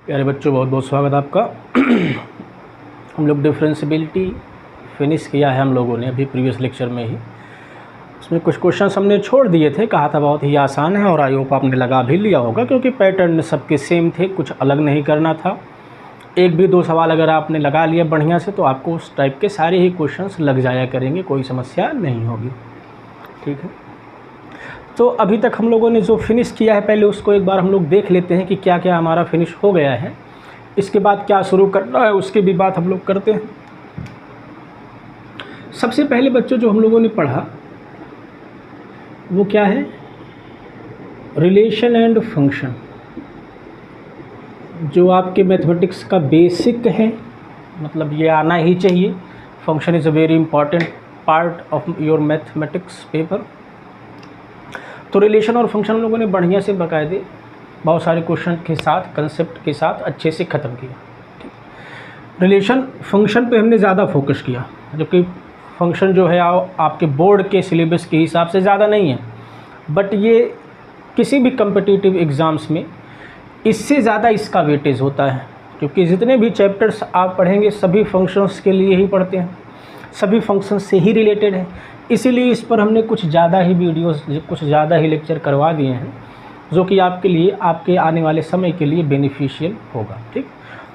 प्यारे बच्चों, बहुत बहुत स्वागत आपका। हम लोग डिफरेंशियबिलिटी फिनिश किया है हम लोगों ने अभी प्रीवियस लेक्चर में ही। उसमें कुछ क्वेश्चंस हमने छोड़ दिए थे, कहा था बहुत ही आसान है और आई होप आपने लगा भी लिया होगा, क्योंकि पैटर्न सबके सेम थे, कुछ अलग नहीं करना था। एक भी दो सवाल अगर आपने लगा लिया बढ़िया से तो आपको उस टाइप के सारे ही क्वेश्चंस लग जाया करेंगे, कोई समस्या नहीं होगी। ठीक है, तो अभी तक हम लोगों ने जो फिनिश किया है पहले उसको एक बार हम लोग देख लेते हैं कि क्या क्या हमारा फिनिश हो गया है। इसके बाद क्या शुरू करना है उसकी भी बात हम लोग करते हैं। सबसे पहले बच्चों जो हम लोगों ने पढ़ा वो क्या है, रिलेशन एंड फंक्शन, जो आपके मैथमेटिक्स का बेसिक है, मतलब ये आना ही चाहिए। Function is a very important part of your mathematics paper. तो रिलेशन और फंक्शन हम लोगों ने बढ़िया से बाकायदे बहुत सारे क्वेश्चन के साथ, कंसेप्ट के साथ अच्छे से ख़त्म किया। रिलेशन फंक्शन पे हमने ज़्यादा फोकस किया, जबकि फंक्शन जो है आपके बोर्ड के सिलेबस के हिसाब से ज़्यादा नहीं है, बट ये किसी भी कम्पिटिटिव एग्ज़ाम्स में इससे ज़्यादा इसका वेटेज होता है, क्योंकि जितने भी चैप्टर्स आप पढ़ेंगे सभी फंक्शंस के लिए ही पढ़ते हैं, सभी फंक्शंस से ही रिलेटेड है। इसीलिए इस पर हमने कुछ ज़्यादा ही वीडियोस, कुछ ज़्यादा ही लेक्चर करवा दिए हैं, जो कि आपके लिए, आपके आने वाले समय के लिए बेनिफिशियल होगा। ठीक,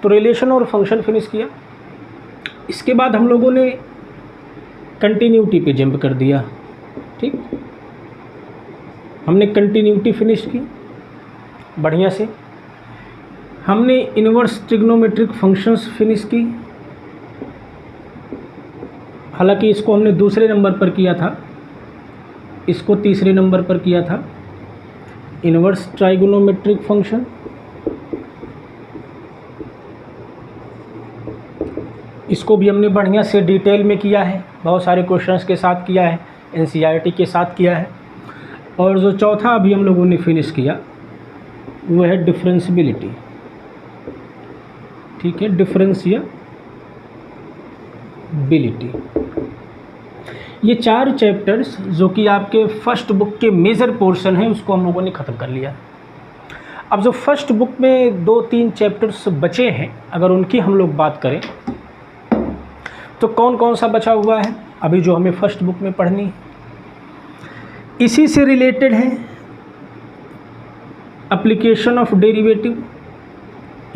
तो रिलेशन और फंक्शन फिनिश किया। इसके बाद हम लोगों ने कंटिन्यूटी पे जंप कर दिया। ठीक, हमने कंटिन्यूटी फिनिश की बढ़िया से। हमने इन्वर्स ट्रिग्नोमेट्रिक फंक्शंस फिनिश की, हालांकि इसको हमने दूसरे नंबर पर किया था, इसको तीसरे नंबर पर किया था। इन्वर्स ट्राइगोनोमेट्रिक फंक्शन, इसको भी हमने बढ़िया से डिटेल में किया है, बहुत सारे क्वेश्चंस के साथ किया है, एनसीईआरटी के साथ किया है। और जो चौथा अभी हम लोगों ने फिनिश किया वो है डिफरेंशियबिलिटी। ठीक है, डिफरेंशियबिलिटी। ये चार चैप्टर्स जो कि आपके फर्स्ट बुक के मेजर पोर्शन है उसको हम लोगों ने ख़त्म कर लिया। अब जो फर्स्ट बुक में 2-3 चैप्टर्स बचे हैं, अगर उनकी हम लोग बात करें तो कौन कौन सा बचा हुआ है अभी जो हमें फर्स्ट बुक में पढ़नी है, इसी से रिलेटेड है एप्लीकेशन ऑफ डेरिवेटिव,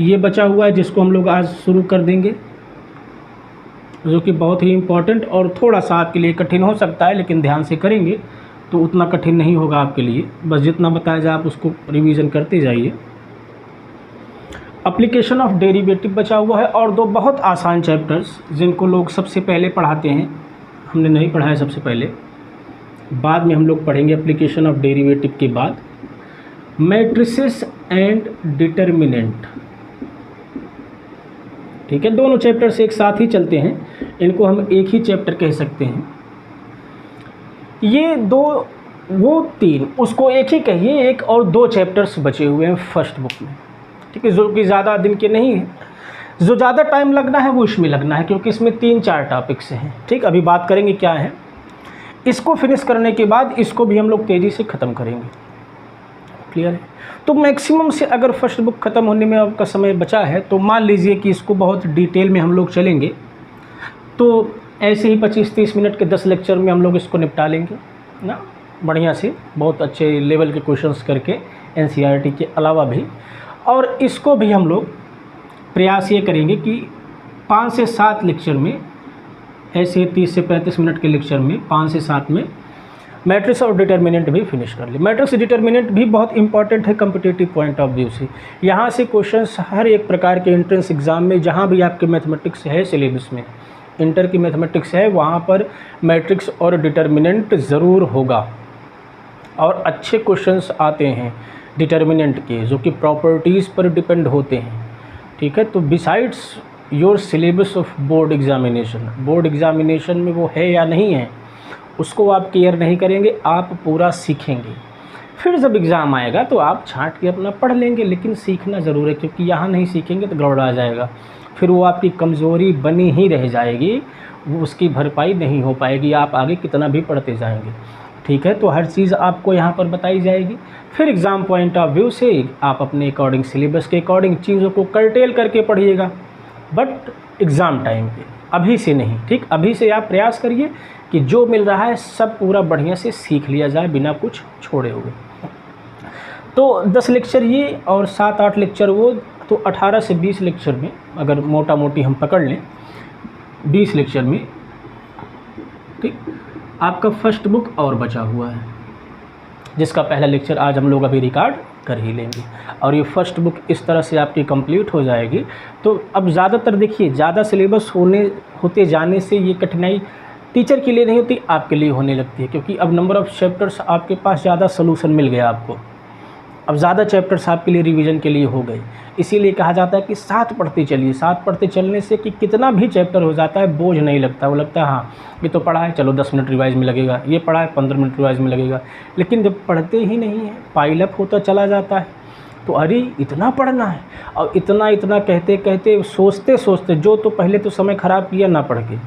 ये बचा हुआ है जिसको हम लोग आज शुरू कर देंगे, जो कि बहुत ही इम्पॉर्टेंट और थोड़ा सा आपके लिए कठिन हो सकता है, लेकिन ध्यान से करेंगे तो उतना कठिन नहीं होगा आपके लिए। बस जितना बताया जाए आप उसको रिवीजन करते जाइए। एप्लीकेशन ऑफ डेरिवेटिव बचा हुआ है, और दो बहुत आसान चैप्टर्स जिनको लोग सबसे पहले पढ़ाते हैं, हमने नहीं पढ़ाया सबसे पहले, बाद में हम लोग पढ़ेंगे एप्लीकेशन ऑफ डेरिवेटिव के बाद। Matrices and determinant. ठीक है, दोनों चैप्टर्स एक साथ ही चलते हैं, इनको हम एक ही चैप्टर कह सकते हैं। ये दो, वो तीन, उसको एक ही कहिए, एक और दो चैप्टर्स बचे हुए हैं फर्स्ट बुक में। ठीक है, जो कि ज़्यादा दिन के नहीं हैं, जो ज़्यादा टाइम लगना है वो इसमें लगना है, क्योंकि इसमें 3-4 टॉपिक्स हैं। ठीक, अभी बात करेंगे क्या है। इसको फिनिश करने के बाद इसको भी हम लोग तेज़ी से ख़त्म करेंगे। क्लियर है? तो मैक्सिमम से अगर फर्स्ट बुक ख़त्म होने में आपका समय बचा है तो मान लीजिए कि इसको बहुत डिटेल में हम लोग चलेंगे, तो ऐसे ही 25-30 मिनट के 10 लेक्चर में हम लोग इसको निपटा लेंगे ना, बढ़िया से, बहुत अच्छे लेवल के क्वेश्चंस करके एनसीईआरटी के अलावा भी। और इसको भी हम लोग प्रयास ये करेंगे कि 5 से 7 लेक्चर में, ऐसे 30 से 35 मिनट के लेक्चर में 5 से 7 में मैट्रिक्स और डिटर्मिनेंट भी फिनिश कर ले। मैट्रिक्स डिटर्मिनेंट भी बहुत इंपॉर्टेंट है कम्पिटिटिव पॉइंट ऑफ व्यू से। यहाँ से क्वेश्चंस हर एक प्रकार के एंट्रेंस एग्ज़ाम में, जहाँ भी आपके मैथमेटिक्स है सिलेबस में, इंटर की मैथमेटिक्स है, वहाँ पर मैट्रिक्स और डिटर्मिनेंट ज़रूर होगा। और अच्छे क्वेश्चंस आते हैं डिटर्मिनेंट के, जो कि प्रॉपर्टीज़ पर डिपेंड होते हैं। ठीक है, तो besides your syllabus of board examination में वो है या नहीं है उसको आप केयर नहीं करेंगे, आप पूरा सीखेंगे। फिर जब एग्ज़ाम आएगा तो आप छांट के अपना पढ़ लेंगे, लेकिन सीखना ज़रूर है, क्योंकि यहाँ नहीं सीखेंगे तो गड़बड़ा जाएगा, फिर वो आपकी कमज़ोरी बनी ही रह जाएगी, वो उसकी भरपाई नहीं हो पाएगी, आप आगे कितना भी पढ़ते जाएंगे। ठीक है। तो हर चीज़ आपको यहाँ पर बताई जाएगी। फिर एग्ज़ाम पॉइंट ऑफ व्यू से आप अपने अकॉर्डिंग, सिलेबस के अकॉर्डिंग चीज़ों को कर्टेल करके पढ़िएगा, बट एग्ज़ाम टाइम पे, अभी से नहीं, ठीक। अभी से आप प्रयास करिए कि जो मिल रहा है सब पूरा बढ़िया से सीख लिया जाए बिना कुछ छोड़े हुए। तो 10 लेक्चर ये और 7-8 लेक्चर वो, तो 18 से 20 लेक्चर में अगर मोटा मोटी हम पकड़ लें, 20 लेक्चर में, ठीक, आपका फर्स्ट बुक और बचा हुआ है, जिसका पहला लेक्चर आज हम लोग अभी रिकॉर्ड कर ही लेंगे। और ये फर्स्ट बुक इस तरह से आपकी कंप्लीट हो जाएगी। तो अब ज़्यादातर देखिए, ज़्यादा सिलेबस होते जाने से ये कठिनाई टीचर के लिए नहीं होती, आपके लिए होने लगती है, क्योंकि अब नंबर ऑफ़ चैप्टर्स आपके पास ज़्यादा सोल्यूशन मिल गया आपको। अब ज़्यादा चैप्टर्स आपके लिए रिवीजन के लिए हो गए। इसीलिए कहा जाता है कि साथ पढ़ते चलिए। साथ पढ़ते चलने से कि कितना भी चैप्टर हो जाता है बोझ नहीं लगता। वो लगता है हाँ ये तो पढ़ा है, चलो 10 मिनट रिवाइज में लगेगा, ये पढ़ा है 15 मिनट रिवाइज में लगेगा। लेकिन जब पढ़ते ही नहीं है, पाइलअप होता चला जाता है, तो अरे इतना पढ़ना है, और इतना इतना कहते कहते सोचते सोचते जो तो पहले तो समय ख़राब किया ना पढ़ के,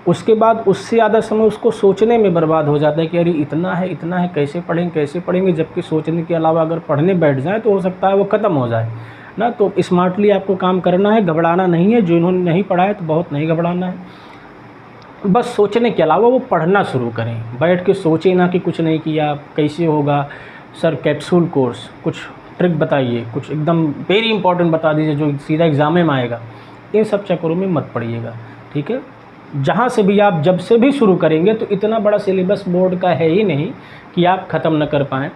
उसके बाद उससे ज़्यादा समय उसको सोचने में बर्बाद हो जाता है कि अरे इतना है कैसे पढ़ेंगे। जबकि सोचने के अलावा अगर पढ़ने बैठ जाए तो हो सकता है वो ख़त्म हो जाए ना। तो स्मार्टली आपको काम करना है, घबराना नहीं है। जो इन्होंने नहीं पढ़ा है तो बहुत नहीं घबराना है, बस सोचने के अलावा वो पढ़ना शुरू करें। बैठ के सोचें ना कि कुछ नहीं किया, कैसे होगा सर, कैप्सूल कोर्स, कुछ ट्रिक बताइए, कुछ एकदम वेरी इंपॉर्टेंट बता दीजिए जो सीधा एग्ज़ाम में आएगा। इन सब चक्करों में मत पड़िएगा, ठीक है। जहाँ से भी आप जब से भी शुरू करेंगे तो इतना बड़ा सिलेबस बोर्ड का है ही नहीं कि आप ख़त्म न कर पाएँ।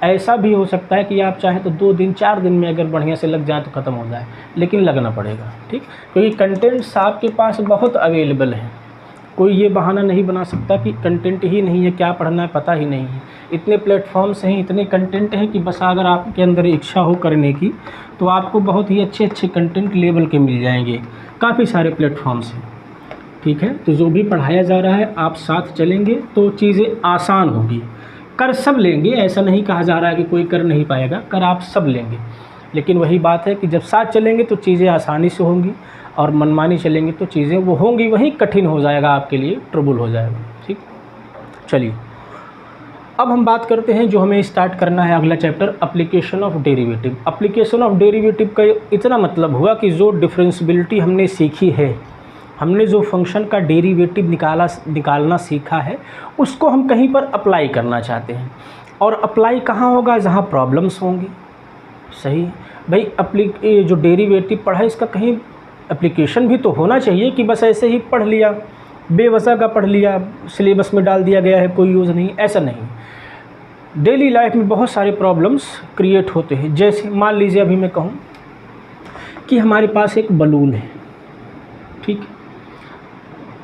ऐसा भी हो सकता है कि आप चाहें तो 2 दिन 4 दिन में अगर बढ़िया से लग जाए तो ख़त्म हो जाए, लेकिन लगना पड़ेगा, ठीक। क्योंकि कंटेंट्स आपके पास बहुत अवेलेबल हैं। कोई ये बहाना नहीं बना सकता कि कंटेंट ही नहीं है, क्या पढ़ना है पता ही नहीं है। इतने प्लेटफॉर्म्स हैं, इतने कंटेंट हैं कि बस अगर आपके अंदर इच्छा हो करने की तो आपको बहुत ही अच्छे अच्छे कंटेंट लेवल के मिल जाएंगे। काफ़ी सारे प्लेटफॉर्म्स हैं, ठीक है। तो जो भी पढ़ाया जा रहा है आप साथ चलेंगे तो चीज़ें आसान होगी। कर सब लेंगे, ऐसा नहीं कहा जा रहा है कि कोई कर नहीं पाएगा, कर आप सब लेंगे। लेकिन वही बात है कि जब साथ चलेंगे तो चीज़ें आसानी से होंगी, और मनमानी चलेंगे तो चीज़ें वो होंगी वही कठिन हो जाएगा, आपके लिए ट्रबल हो जाएगा, ठीक। चलिए अब हम बात करते हैं जो हमें स्टार्ट करना है अगला chapter, application of derivative. Application of derivative का इतना मतलब हुआ कि जो डिफरेंशियबिलिटी हमने सीखी है, हमने जो फंक्शन का डेरिवेटिव निकालना सीखा है, उसको हम कहीं पर अप्लाई करना चाहते हैं। और अप्लाई कहाँ होगा? जहाँ प्रॉब्लम्स होंगी, सही भाई। ये जो डेरिवेटिव पढ़ा है इसका कहीं एप्लीकेशन भी तो होना चाहिए कि बस ऐसे ही पढ़ लिया, बेवजह का पढ़ लिया, सिलेबस में डाल दिया गया है, कोई यूज़ नहीं, ऐसा नहीं। डेली लाइफ में बहुत सारे प्रॉब्लम्स क्रिएट होते हैं। जैसे मान लीजिए अभी मैं कहूँ कि हमारे पास एक बलून है, ठीक,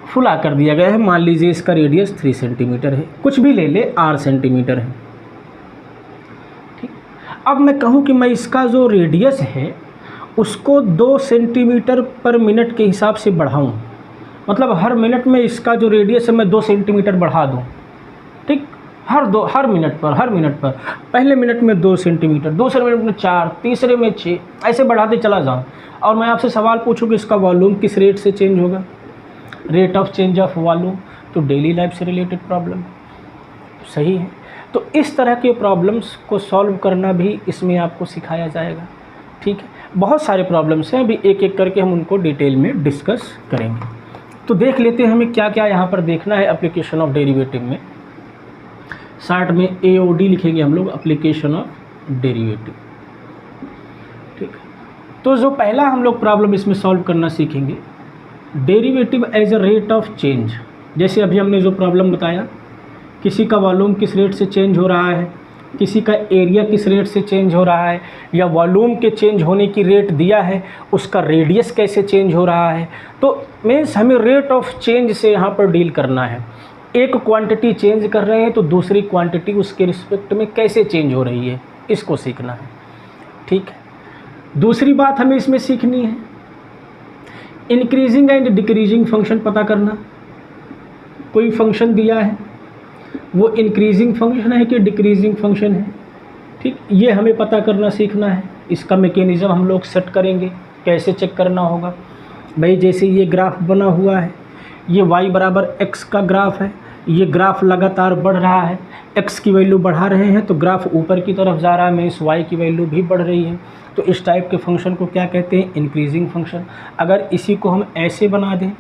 फुला कर दिया गया है। मान लीजिए इसका रेडियस 3 सेंटीमीटर है, कुछ भी ले ले, r सेंटीमीटर है, ठीक। अब मैं कहूँ कि मैं इसका जो रेडियस है उसको 2 सेंटीमीटर पर मिनट के हिसाब से बढ़ाऊँ, मतलब हर मिनट में इसका जो रेडियस है मैं 2 सेंटीमीटर बढ़ा दूँ, ठीक। हर मिनट पर पहले मिनट में 2 सेंटीमीटर, दूसरे मिनट में 4, तीसरे में 6, ऐसे बढ़ाते चला जाऊँ। और मैं आपसे सवाल पूछूँ कि इसका वॉल्यूम किस रेट से चेंज होगा, rate of change of volume, तो डेली लाइफ से रिलेटेड प्रॉब्लम, सही है। तो इस तरह के प्रॉब्लम्स को सॉल्व करना भी इसमें आपको सिखाया जाएगा, ठीक है। बहुत सारे प्रॉब्लम्स हैं, अभी एक एक करके हम उनको डिटेल में डिस्कस करेंगे। तो देख लेते हैं हमें क्या क्या यहाँ पर देखना है एप्लीकेशन ऑफ डेरिवेटिव में। शार्ट में AOD लिखेंगे हम लोग, एप्लीकेशन ऑफ डेरिवेटिव, ठीक है। तो जो पहला हम लोग प्रॉब्लम इसमें सॉल्व करना सीखेंगे, derivative as a rate of change. जैसे अभी हमने जो प्रॉब्लम बताया, किसी का वॉल्यूम किस रेट से चेंज हो रहा है, किसी का एरिया किस रेट से चेंज हो रहा है, या वॉल्यूम के चेंज होने की रेट दिया है, उसका रेडियस कैसे चेंज हो रहा है। तो मीन्स हमें रेट ऑफ चेंज से यहाँ पर डील करना है। एक क्वांटिटी चेंज कर रहे हैं तो दूसरी क्वांटिटी उसके रिस्पेक्ट में कैसे चेंज हो रही है, इसको सीखना है, ठीक है। दूसरी बात हमें इसमें सीखनी है, इंक्रीजिंग एंड डिक्रीजिंग फंक्शन पता करना। कोई फंक्शन दिया है, वो इंक्रीजिंग फंक्शन है कि डिक्रीजिंग फंक्शन है, ठीक, ये हमें पता करना सीखना है। इसका मैकेनिज़्म हम लोग सेट करेंगे, कैसे चेक करना होगा। भाई जैसे ये ग्राफ बना हुआ है, ये y बराबर x का ग्राफ है, ये ग्राफ लगातार बढ़ रहा है, x की वैल्यू बढ़ा रहे हैं तो ग्राफ ऊपर की तरफ जा रहा है, मीन्स y की वैल्यू भी बढ़ रही है। तो इस टाइप के फंक्शन को क्या कहते हैं? Increasing function. अगर इसी को हम ऐसे बना दें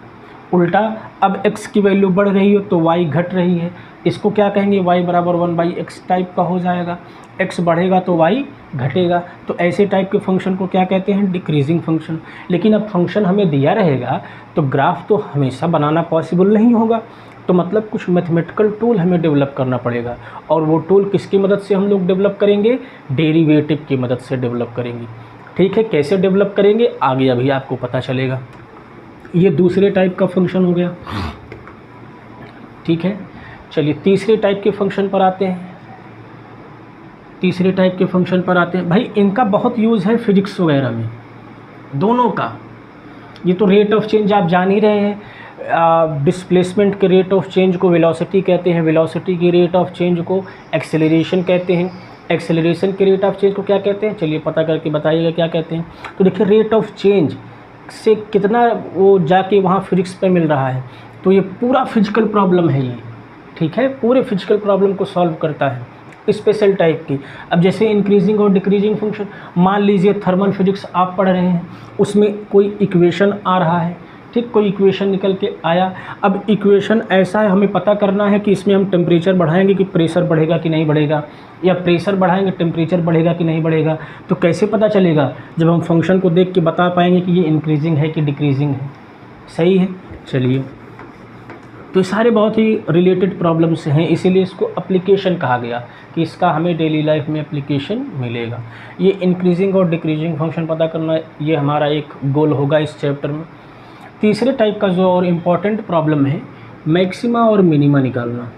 उल्टा, अब x की वैल्यू बढ़ रही हो तो y घट रही है, इसको क्या कहेंगे? y बराबर 1/x टाइप का हो जाएगा। x बढ़ेगा तो y घटेगा, तो ऐसे टाइप के फंक्शन को क्या कहते हैं? Decreasing function. लेकिन अब फंक्शन हमें दिया रहेगा तो ग्राफ तो हमेशा बनाना पॉसिबल नहीं होगा, तो मतलब कुछ मैथमेटिकल टूल हमें डेवलप करना पड़ेगा। और वो टूल किसकी मदद से हम लोग डेवलप करेंगे? डेरिवेटिव की मदद से डेवलप करेंगे। ठीक है, कैसे डेवलप करेंगे आगे अभी आपको पता चलेगा। ये दूसरे टाइप का फंक्शन हो गया। ठीक है, चलिए तीसरे टाइप के फंक्शन पर आते हैं। तीसरे टाइप के फंक्शन पर आते हैं भाई, इनका बहुत यूज़ है फिजिक्स वगैरह में, दोनों का। ये तो रेट ऑफ चेंज आप जान ही रहे हैं, डिस्प्लेसमेंट के रेट ऑफ चेंज को वेलोसिटी कहते हैं, वेलोसिटी की रेट ऑफ चेंज को एक्सेलरेशन कहते हैं, एक्सेलरेशन के रेट ऑफ चेंज को क्या कहते हैं? चलिए पता करके बताइएगा क्या कहते हैं। तो देखिए रेट ऑफ चेंज से कितना वो जाके वहाँ फिजिक्स पे मिल रहा है, तो ये पूरा फिजिकल प्रॉब्लम है ये। ठीक है, पूरे फिजिकल प्रॉब्लम को सॉल्व करता है, स्पेशल टाइप की। अब जैसे इंक्रीजिंग और डिक्रीजिंग फंक्शन, मान लीजिए थर्मल फिजिक्स आप पढ़ रहे हैं, उसमें कोई इक्वेशन आ रहा है, ठीक, कोई इक्वेशन निकल के आया। अब इक्वेशन ऐसा है, हमें पता करना है कि इसमें हम टेम्परेचर बढ़ाएंगे कि प्रेशर बढ़ेगा कि नहीं बढ़ेगा, या प्रेशर बढ़ाएंगे टेम्परेचर बढ़ेगा कि नहीं बढ़ेगा। तो कैसे पता चलेगा? जब हम फंक्शन को देख के बता पाएंगे कि ये इंक्रीजिंग है कि डिक्रीजिंग है। सही है, चलिए। तो ये सारे बहुत ही रिलेटेड प्रॉब्लम्स हैं, इसीलिए इसको एप्लीकेशन कहा गया कि इसका हमें डेली लाइफ में एप्लीकेशन मिलेगा। ये इंक्रीजिंग और डिक्रीजिंग फंक्शन पता करना, ये हमारा एक गोल होगा इस चैप्टर में। तीसरे टाइप का जो और इम्पॉर्टेंट प्रॉब्लम है, मैक्सिमा और मिनिमा निकालना।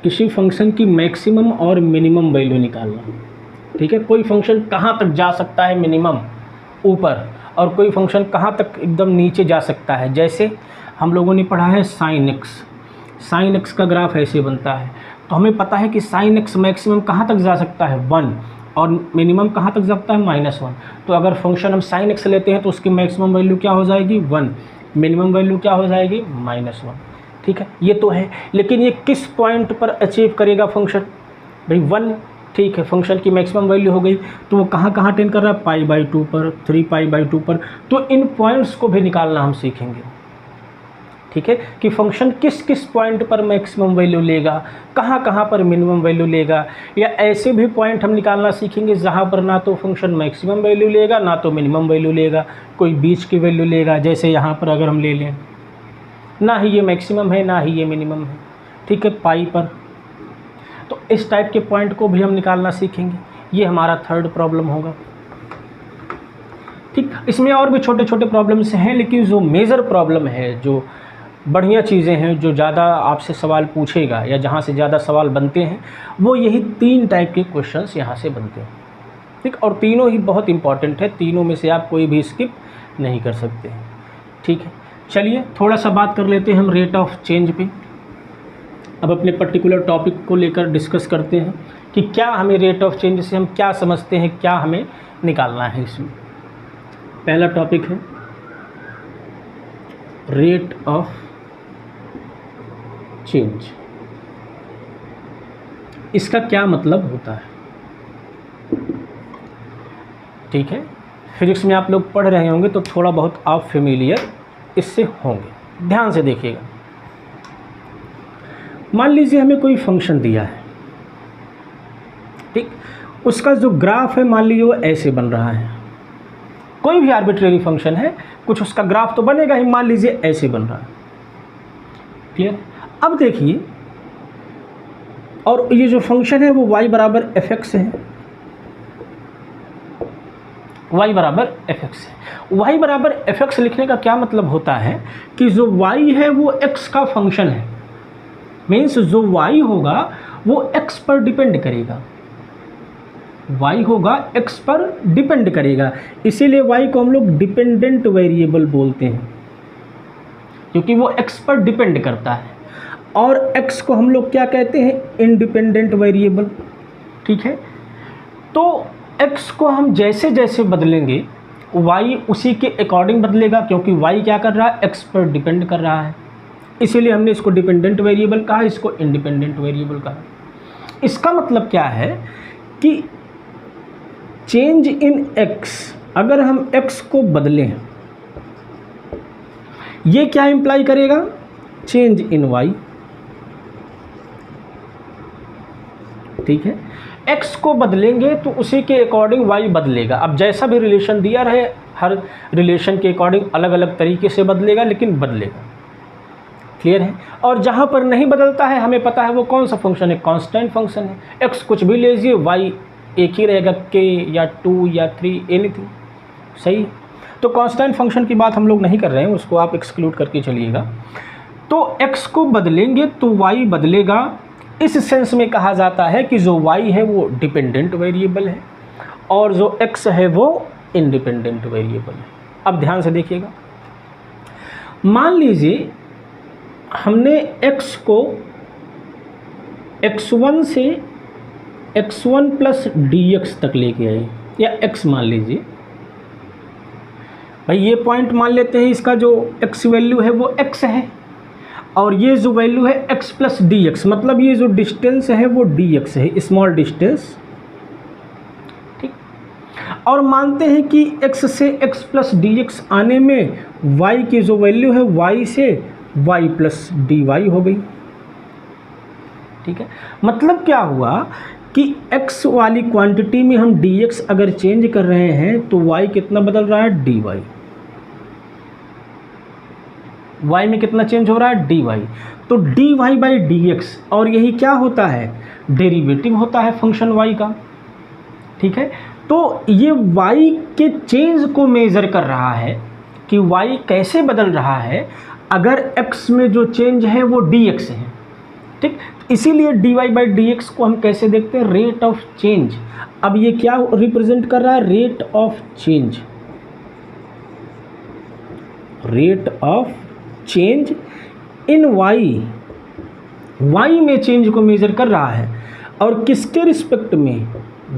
किसी फंक्शन की मैक्सिमम और मिनिमम वैल्यू निकालना। ठीक है, कोई फंक्शन कहाँ तक जा सकता है मिनिमम ऊपर, और कोई फंक्शन कहाँ तक एकदम नीचे जा सकता है। जैसे हम लोगों ने पढ़ा है साइन एक्स, साइन एक्स का ग्राफ ऐसे बनता है, तो हमें पता है कि साइन एक्स मैक्सिमम कहाँ तक जा सकता है? 1, और मिनिमम कहाँ तक जा सकता है? -1। तो अगर फंक्शन हम साइन एक्स लेते हैं तो उसकी मैक्सिमम वैल्यू क्या हो जाएगी? 1, मिनिमम वैल्यू क्या हो जाएगी? -1। ठीक है, ये तो है, लेकिन ये किस पॉइंट पर अचीव करेगा फंक्शन? भाई 1, ठीक है, फंक्शन की मैक्सिमम वैल्यू हो गई, तो वो कहाँ कहाँ टेंड कर रहा है? π/2 पर, 3π/2 पर। तो इन पॉइंट्स को भी निकालना हम सीखेंगे। ठीक है, कि फंक्शन किस किस पॉइंट पर मैक्सिमम वैल्यू लेगा, कहाँ कहाँ पर मिनिमम वैल्यू लेगा, या ऐसे भी पॉइंट हम निकालना सीखेंगे जहाँ पर ना तो फंक्शन मैक्सिमम वैल्यू लेगा ना तो मिनिमम वैल्यू लेगा, कोई बीच की वैल्यू लेगा। जैसे यहाँ पर अगर हम ले लें, ना ही ये मैक्सिमम है ना ही ये मिनिमम है, ठीक है, पाई पर। तो इस टाइप के पॉइंट को भी हम निकालना सीखेंगे। ये हमारा थर्ड प्रॉब्लम होगा। ठीक, इसमें और भी छोटे छोटे प्रॉब्लम्स हैं, लेकिन जो मेजर प्रॉब्लम है, जो बढ़िया चीज़ें हैं, जो ज़्यादा आपसे सवाल पूछेगा या जहाँ से ज़्यादा सवाल बनते हैं, वो यही 3 टाइप के क्वेश्चंस यहाँ से बनते हैं। ठीक, और तीनों ही बहुत इंपॉर्टेंट है, तीनों में से आप कोई भी स्किप नहीं कर सकते हैं। ठीक है, चलिए थोड़ा सा बात कर लेते हैं हम रेट ऑफ चेंज पे। अब अपने पर्टिकुलर टॉपिक को लेकर डिस्कस करते हैं कि क्या हमें रेट ऑफ चेंज से हम क्या समझते हैं, क्या हमें निकालना है इसमें। पहला टॉपिक है रेट ऑफ चेंज। इसका क्या मतलब होता है? ठीक है, फिजिक्स में आप लोग पढ़ रहे होंगे तो थोड़ा बहुत आप फेमिलियर इससे होंगे। ध्यान से देखिएगा। मान लीजिए हमें कोई फंक्शन दिया है, ठीक, उसका जो ग्राफ है मान लीजिए वो ऐसे बन रहा है। कोई भी आर्बिट्रेरी फंक्शन है, कुछ उसका ग्राफ तो बनेगा ही, मान लीजिए ऐसे बन रहा है। क्लियर? अब देखिए, और ये जो फंक्शन है वो y बराबर fx है, y बराबर fx है। y बराबर fx लिखने का क्या मतलब होता है कि जो y है वो x का फंक्शन है, मीन्स जो y होगा वो x पर डिपेंड करेगा, y होगा x पर डिपेंड करेगा। इसीलिए y को हम लोग डिपेंडेंट वेरिएबल बोलते हैं, क्योंकि वो x पर डिपेंड करता है। और x को हम लोग क्या कहते हैं? Independent variable. ठीक है, तो x को हम जैसे जैसे बदलेंगे y उसी के अकॉर्डिंग बदलेगा, क्योंकि y क्या कर रहा है? x पर डिपेंड कर रहा है। इसीलिए हमने इसको डिपेंडेंट वेरिएबल कहा, इसको इंडिपेंडेंट वेरिएबल कहा। इसका मतलब क्या है कि चेंज इन x, अगर हम x को बदलें, ये क्या इंप्लाई करेगा? Change in y। ठीक है, x को बदलेंगे तो उसी के अकॉर्डिंग y बदलेगा। अब जैसा भी रिलेशन दिया रहे, हर रिलेशन के अकॉर्डिंग अलग अलग तरीके से बदलेगा, लेकिन बदलेगा। क्लियर है? और जहाँ पर नहीं बदलता है, हमें पता है वो कौन सा फंक्शन है, कांस्टेंट फंक्शन है। x कुछ भी ले लीजिए, y एक ही रहेगा, k या 2 या 3, एनीथिंग। सही है? तो कांस्टेंट फंक्शन की बात हम लोग नहीं कर रहे हैं, उसको आप एक्सक्लूड करके चलिएगा। तो x को बदलेंगे तो y बदलेगा। इस सेंस में कहा जाता है कि जो y है वो डिपेंडेंट वेरिएबल है और जो x है वो इंडिपेंडेंट वेरिएबल है। अब ध्यान से देखिएगा, मान लीजिए हमने x को x1 से x1 प्लस dx तक लेके आए, या x मान लीजिए भाई, ये पॉइंट मान लेते हैं, इसका जो x वैल्यू है वो x है और ये जो वैल्यू है x प्लस dx, मतलब ये जो डिस्टेंस है वो dx है, स्मॉल डिस्टेंस। ठीक, और मानते हैं कि x से x प्लस dx आने में y की जो वैल्यू है y से y प्लस dy हो गई। ठीक है, मतलब क्या हुआ कि x वाली क्वांटिटी में हम dx अगर चेंज कर रहे हैं तो y कितना बदल रहा है, dy। y में कितना चेंज हो रहा है, dy। तो dy बाई dx, और यही क्या होता है, डेरिवेटिव होता है फंक्शन y का। ठीक है, तो ये y के चेंज को मेज़र कर रहा है कि y कैसे बदल रहा है अगर x में जो चेंज है वो dx है। ठीक, इसीलिए dy बाई dx को हम कैसे देखते हैं, रेट ऑफ चेंज। अब ये क्या रिप्रेजेंट कर रहा है, rate of change, rate of change in y में चेंज को मेजर कर रहा है, और किसके रिस्पेक्ट में,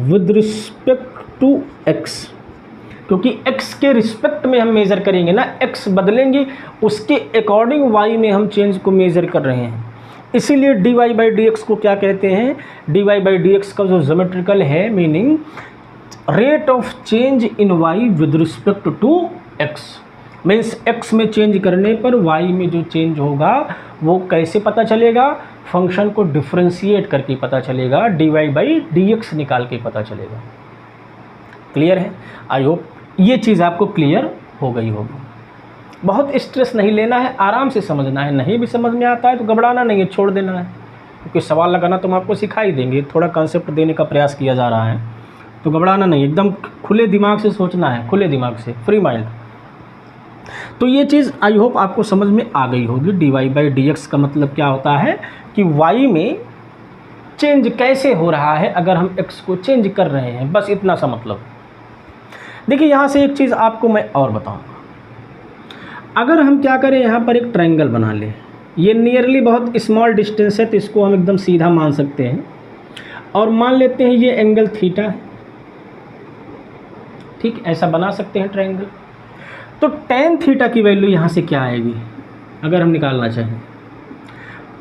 विद रिस्पेक्ट टू x, क्योंकि x के रिस्पेक्ट में हम मेज़र करेंगे ना, x बदलेंगे उसके अकॉर्डिंग y में हम चेंज को मेज़र कर रहे हैं। इसीलिए dy बाई dx को क्या कहते हैं, dy बाई dx का जो ज्योमेट्रिकल है meaning, rate of change in y with respect to x, means x में चेंज करने पर y में जो चेंज होगा वो कैसे पता चलेगा, फंक्शन को डिफ्रेंशिएट करके पता चलेगा, dy बाई dx निकाल के पता चलेगा। क्लियर है? आई होप ये चीज़ आपको क्लियर हो गई होगी। बहुत स्ट्रेस नहीं लेना है, आराम से समझना है। नहीं भी समझ में आता है तो घबराना नहीं है, छोड़ देना है, क्योंकि सवाल लगाना तो हम आपको सिखा ही देंगे। थोड़ा कॉन्सेप्ट देने का प्रयास किया जा रहा है, तो घबराना नहीं, एकदम खुले दिमाग से सोचना है, खुले दिमाग से, फ्री माइंड। तो ये चीज़ आई होप आपको समझ में आ गई होगी। dy बाई dx का मतलब क्या होता है कि y में चेंज कैसे हो रहा है अगर हम x को चेंज कर रहे हैं, बस इतना सा मतलब। देखिए यहाँ से एक चीज़ आपको मैं और बताऊँगा। अगर हम क्या करें, यहाँ पर एक ट्रायंगल बना लें, ये नियरली बहुत स्मॉल डिस्टेंस है तो इसको हम एकदम सीधा मान सकते हैं, और मान लेते हैं ये एंगल थीटा है। ठीक, ऐसा बना सकते हैं ट्रायंगल। तो tan थीटा की वैल्यू यहाँ से क्या आएगी अगर हम निकालना चाहें,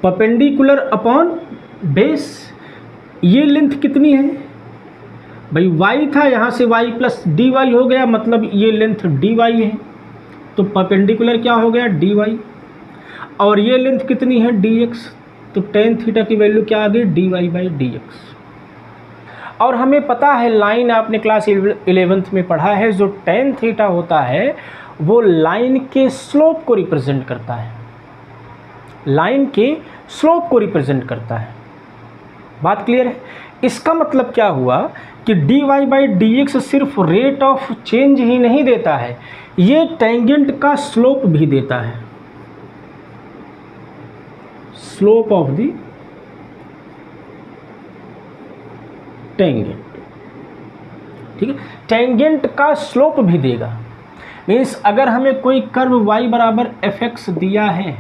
परपेंडिकुलर अपॉन बेस। ये लेंथ कितनी है भाई, y था, यहाँ से y प्लस dy हो गया, मतलब ये लेंथ dy है, तो परपेंडिकुलर क्या हो गया, dy, और ये लेंथ कितनी है, dx, तो tan थीटा की वैल्यू क्या आ गई, dy बाई dx। और हमें पता है, लाइन आपने क्लास 11th में पढ़ा है, जो tan थीटा होता है वो लाइन के स्लोप को रिप्रेजेंट करता है, लाइन के स्लोप को रिप्रेजेंट करता है। बात क्लियर है? इसका मतलब क्या हुआ कि dy बाई dx सिर्फ रेट ऑफ चेंज ही नहीं देता है, ये टेंजेंट का स्लोप भी देता है, स्लोप ऑफ द टेंजेंट। ठीक है, टेंजेंट का स्लोप भी देगा। मीन्स अगर हमें कोई कर्व y बराबर fx दिया है,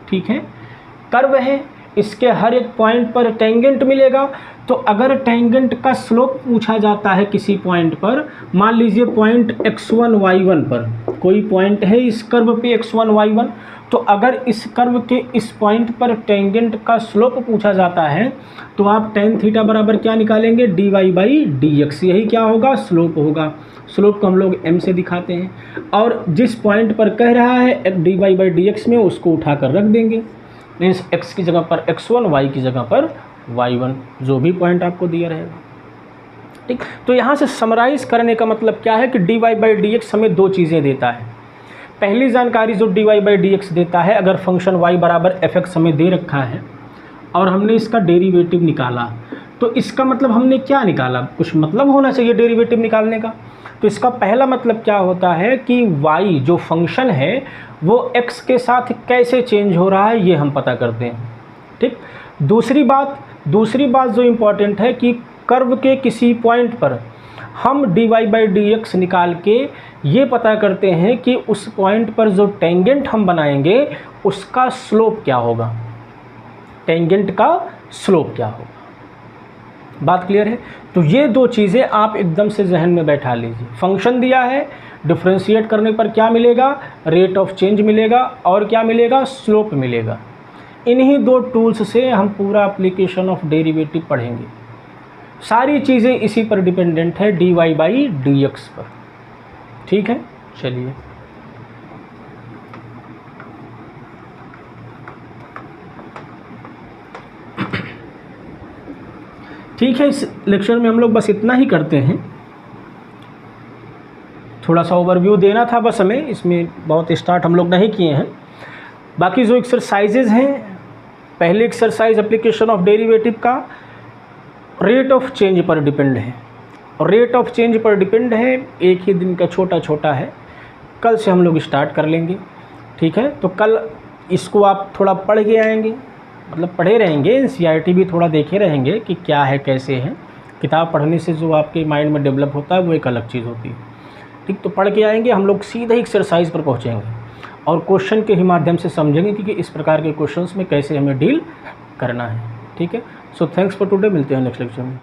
ठीक है, कर्व है, इसके हर एक पॉइंट पर टेंजेंट मिलेगा, तो अगर टेंजेंट का स्लोप पूछा जाता है किसी पॉइंट पर, मान लीजिए पॉइंट x1 y1 पर, कोई पॉइंट है इस कर्व पे x1 y1, तो अगर इस कर्व के इस पॉइंट पर टेंजेंट का स्लोप पूछा जाता है तो आप tan थीटा बराबर क्या निकालेंगे, dy बाई dx, यही क्या होगा, स्लोप होगा। स्लोप को हम लोग m से दिखाते हैं, और जिस पॉइंट पर कह रहा है dy बाई dx में उसको उठाकर रख देंगे, मीन्स x की जगह पर x1, y की जगह पर y1, जो भी पॉइंट आपको दिया रहेगा। ठीक, तो यहाँ से समराइज करने का मतलब क्या है कि dy बाई dx हमें दो चीज़ें देता है। पहली जानकारी जो dy बाई dx देता है, अगर फंक्शन y बराबर fx हमें दे रखा है और हमने इसका डेरिवेटिव निकाला, तो इसका मतलब हमने क्या निकाला, कुछ मतलब होना चाहिए डेरिवेटिव निकालने का। तो इसका पहला मतलब क्या होता है कि y जो फंक्शन है वो x के साथ कैसे चेंज हो रहा है, ये हम पता करते हैं। ठीक, दूसरी बात जो इम्पॉर्टेंट है कि कर्व के किसी पॉइंट पर हम dy बाई dx निकाल के ये पता करते हैं कि उस पॉइंट पर जो टेंजेंट हम बनाएंगे उसका स्लोप क्या होगा, टेंजेंट का स्लोप क्या होगा। बात क्लियर है? तो ये दो चीज़ें आप एकदम से जहन में बैठा लीजिए। फंक्शन दिया है, डिफ्रेंशिएट करने पर क्या मिलेगा, रेट ऑफ चेंज मिलेगा, और क्या मिलेगा, स्लोप मिलेगा। इन्हीं दो टूल्स से हम पूरा एप्लीकेशन ऑफ डेरिवेटिव पढ़ेंगे। सारी चीज़ें इसी पर डिपेंडेंट है, dy बाई dx पर। ठीक है, चलिए ठीक है, इस लेक्चर में हम लोग बस इतना ही करते हैं। थोड़ा सा ओवरव्यू देना था बस हमें, इसमें बहुत स्टार्ट हम लोग नहीं किए हैं। बाकी जो एक्सरसाइजेज हैं, पहले एक्सरसाइज एप्लीकेशन ऑफ डेरिवेटिव का रेट ऑफ चेंज पर डिपेंड है, और रेट ऑफ चेंज पर डिपेंड है, एक ही दिन का छोटा है। कल से हम लोग स्टार्ट कर लेंगे। ठीक है, तो कल इसको आप थोड़ा पढ़ के आएंगे, मतलब पढ़े रहेंगे, एनसीईआरटी भी थोड़ा देखे रहेंगे कि क्या है कैसे है। किताब पढ़ने से जो आपके माइंड में डेवलप होता है वो एक अलग चीज़ होती है। ठीक, तो पढ़ के आएंगे, हम लोग सीधे एक्सरसाइज पर पहुँचेंगे और क्वेश्चन के ही माध्यम से समझेंगे कि इस प्रकार के क्वेश्चंस में कैसे हमें डील करना है। ठीक है, सो थैंक्स फॉर टुडे, मिलते हैं नेक्स्ट लेक्चर में।